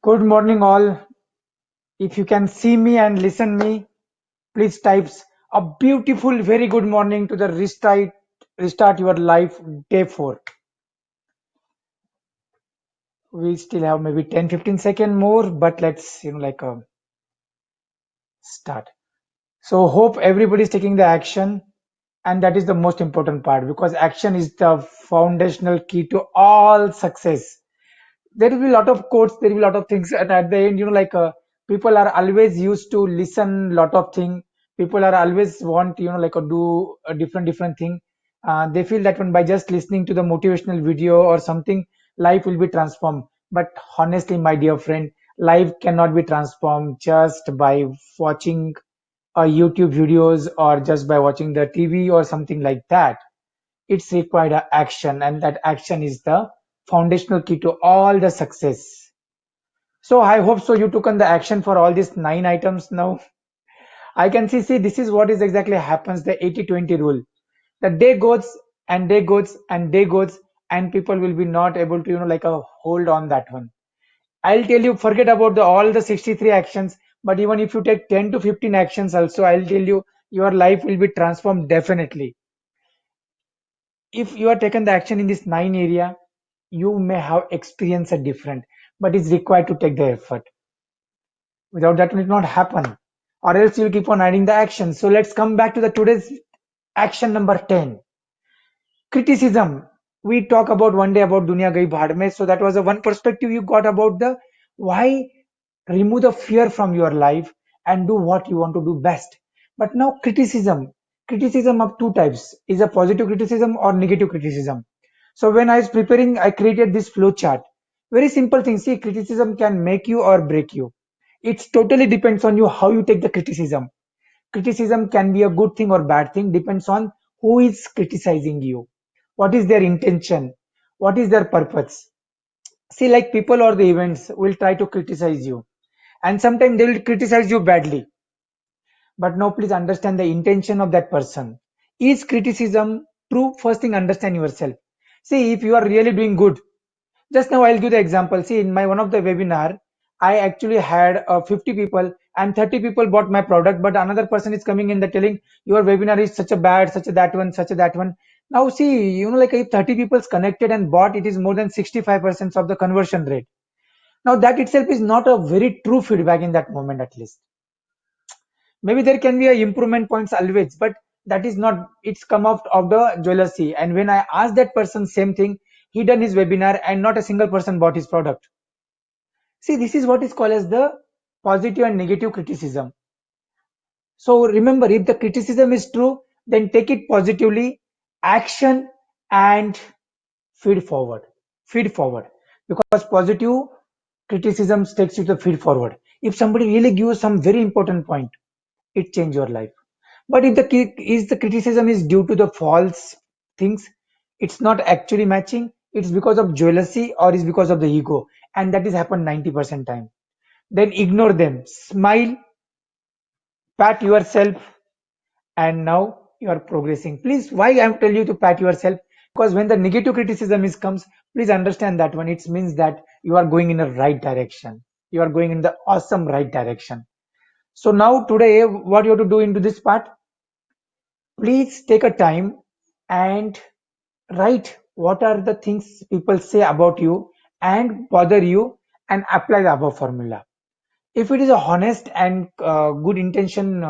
Good morning all. If you can see me and listen me, please types a beautiful very good morning to the restart your life day 4. We still have maybe 10-15 seconds more, but let's start. So hope everybody is taking the action, and that is the most important part because action is the foundational key to all success. There will be a lot of quotes, there will be a lot of things, and at the end, people are always used to listen lot of thing. People are always want do a different thing. They feel that when by just listening to the motivational video or something, life will be transformed. But honestly, my dear friend, life cannot be transformed just by watching YouTube videos or just by watching the TV or something like that. It's required a action, and that action is the foundational key to all the success. So I hope so you took on the action for all these 9 items now. I can see this is what is exactly happens, the 80-20 rule. The day goes and day goes and day goes, and people will be not able to hold on that one. I'll tell you, forget about all the 63 actions, but even if you take 10 to 15 actions also, I'll tell you, your life will be transformed definitely. If you are taken the action in this 9 area, you may have experienced a different, but it's required to take the effort. Without that, it will not happen, or else you'll keep on adding the action. So let's come back to the today's action number 10. Criticism. We talk about one day about Dunya Gayi Bhad Mein, so that was a one perspective you got about the why. Remove the fear from your life and do what you want to do best. But now criticism of two types is a positive criticism or negative criticism. So when I was preparing, I created this flow chart. Very simple thing. See, criticism can make you or break you. It's totally depends on you how you take the criticism. Criticism can be a good thing or bad thing, depends on who is criticizing you. What is their intention? What is their purpose? See, like people or the events will try to criticize you, and sometimes they will criticize you badly. But now please understand the intention of that person. Is criticism true? First thing, understand yourself. See, if you are really doing good, just now I'll give the example. See, in my one of the webinar, I actually had 50 people and 30 people bought my product, but another person is coming in the telling your webinar is such a bad, such a that one, such a that one. Now see, like if 30 people connected and bought, it is more than 65% of the conversion rate. Now that itself is not a very true feedback in that moment, at least. Maybe there can be a improvement points always, but that is not, it's come out of the jealousy. And when I asked that person same thing, he done his webinar and not a single person bought his product. See, this is what is called as the positive and negative criticism. So remember, if the criticism is true, then take it positively, action, and feed forward. Feed forward. Because positive criticism takes you to feed forward. If somebody really gives some very important point, it change your life. But if the criticism is due to the false things, it's not actually matching. It's because of jealousy or it's because of the ego, and that is happen 90% time. Then ignore them, smile, pat yourself, and now you are progressing. Please, why I'm telling you to pat yourself? Because when the negative criticism is comes, please understand that one. It means that you are going in the right direction. You are going in the awesome right direction. So now today, what you have to do into this part? Please take a time and write what are the things people say about you and bother you, and apply the above formula. If it is a honest and good intention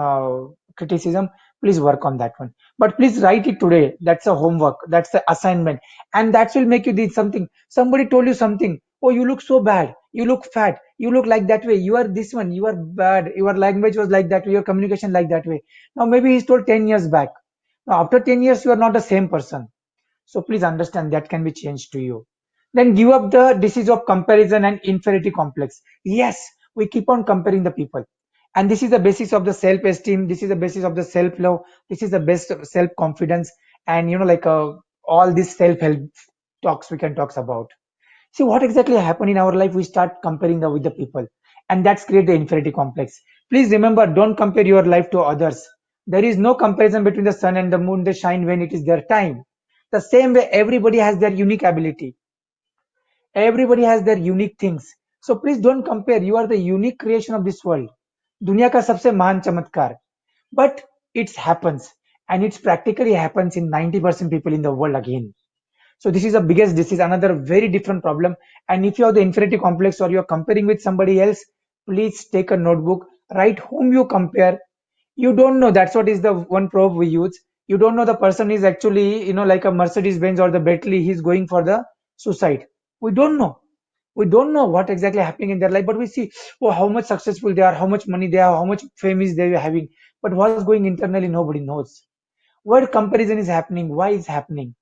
criticism, please work on that one. But please write it today. That's a homework. That's the assignment, and that will make you do something. Somebody told you something. Oh, you look so bad. You look fat. You look like that way. You are this one. You are bad. Your language was like that way. Your communication like that way. Now maybe he's told 10 years back. Now after 10 years, you are not the same person. So please understand that can be changed to you. Then give up the disease of comparison and inferiority complex. Yes, we keep on comparing the people. And this is the basis of the self-esteem. This is the basis of the self-love. This is the best of self-confidence. And all these self-help talks we can talk about. See what exactly happened in our life. We start comparing with the people, and that's create the inferiority complex. Please remember, don't compare your life to others. There is no comparison between the sun and the moon. They shine when it is their time. The same way, everybody has their unique ability. Everybody has their unique things. So please don't compare. You are the unique creation of this world. दुनिया का सबसे महान चमत्कार. But it happens, and it's practically happens in 90% people in the world again. So this is another very different problem. And if you have the inferiority complex or you're comparing with somebody else, please take a notebook, write whom you compare. You don't know. That's what is the one probe we use. You don't know the person is actually, like a Mercedes Benz or the Bentley, he's going for the suicide. We don't know. We don't know what exactly happening in their life, but we see, oh, how much successful they are, how much money they have, how much fame is they are having. But what's going internally, nobody knows. What comparison is happening? Why is happening?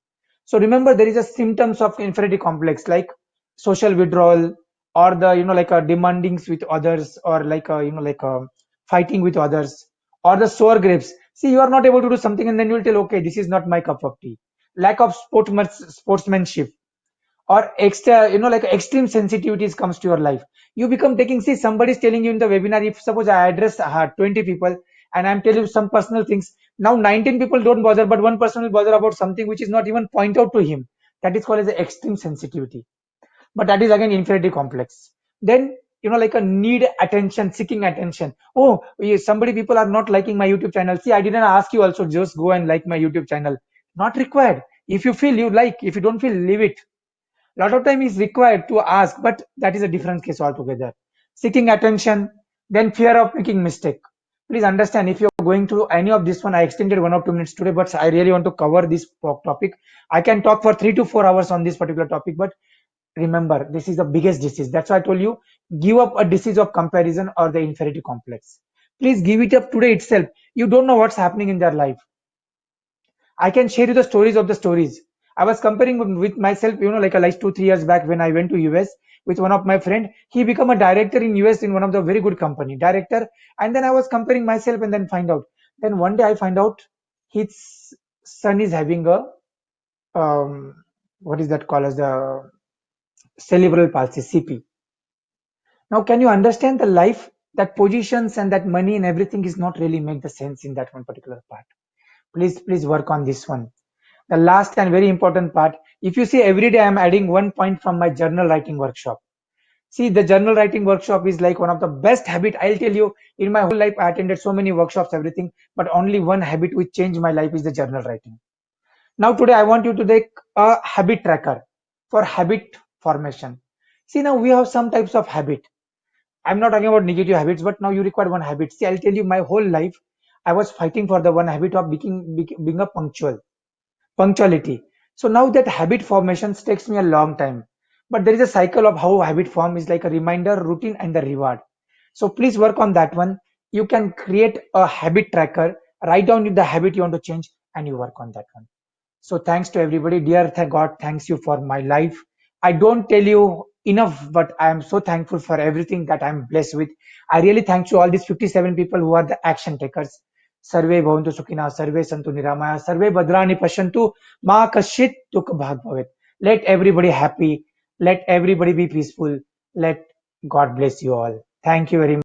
So remember, there is a symptoms of inferiority complex like social withdrawal, or the like a demandings with others, or like a like a fighting with others, or the sour grapes. See, you are not able to do something, and then you will tell, okay, this is not my cup of tea. Lack of sportsmanship, or extra, like extreme sensitivities comes to your life. You become taking. See, somebody is telling you in the webinar. If suppose I address 20 people and I'm telling you some personal things, now 19 people don't bother, but one person will bother about something which is not even point out to him. That is called as a extreme sensitivity. But that is again inferiority complex. Then like a need attention, seeking attention. Oh, somebody, people are not liking my YouTube channel. See, I didn't ask you also, just go and like my YouTube channel. Not required. If you feel, you like. If you don't feel, leave it. Lot of time is required to ask, but that is a different case altogether. Seeking attention, then fear of making mistake. Please understand, if you're going through any of this one, I extended 1 or 2 minutes today, but I really want to cover this topic. I can talk for 3 to 4 hours on this particular topic, but remember, this is the biggest disease. That's why I told you, give up a disease of comparison or the inferiority complex. Please give it up today itself. You don't know what's happening in their life. I can share you the stories of the stories. I was comparing with myself, like 2, 3 years back when I went to US with one of my friend. He became a director in US in one of the very good company, director. And then I was comparing myself and then find out. Then one day I find out his son is having a, what is that called as the cerebral palsy, CP. Now, can you understand the life, that positions and that money and everything is not really make the sense in that one particular part. Please work on this one. The last and very important part, if you see, every day I'm adding 1 point from my journal writing workshop. See, the journal writing workshop is like one of the best habit. I'll tell you, in my whole life, I attended so many workshops, everything, but only one habit which changed my life is the journal writing. Now, today, I want you to take a habit tracker for habit formation. See, now we have some types of habit. I'm not talking about negative habits, but now you require one habit. See, I'll tell you, my whole life, I was fighting for the one habit of being a punctuality. So now that habit formations takes me a long time, but there is a cycle of how habit form is like a reminder, routine, and the reward. So please work on that one. You can create a habit tracker, write down the habit you want to change, and you work on that one. So thanks to everybody. Dear God, thanks you for my life. I don't tell you enough, but I am so thankful for everything that I'm blessed with. I really thank you all these 57 people who are the action takers. Sarve bhavantu sukhina, sarve santu niramaya, sarve bhadrani pashantu, ma kashit tuk bhag bhavet. Let everybody happy. Let everybody be peaceful. Let God bless you all. Thank you very much.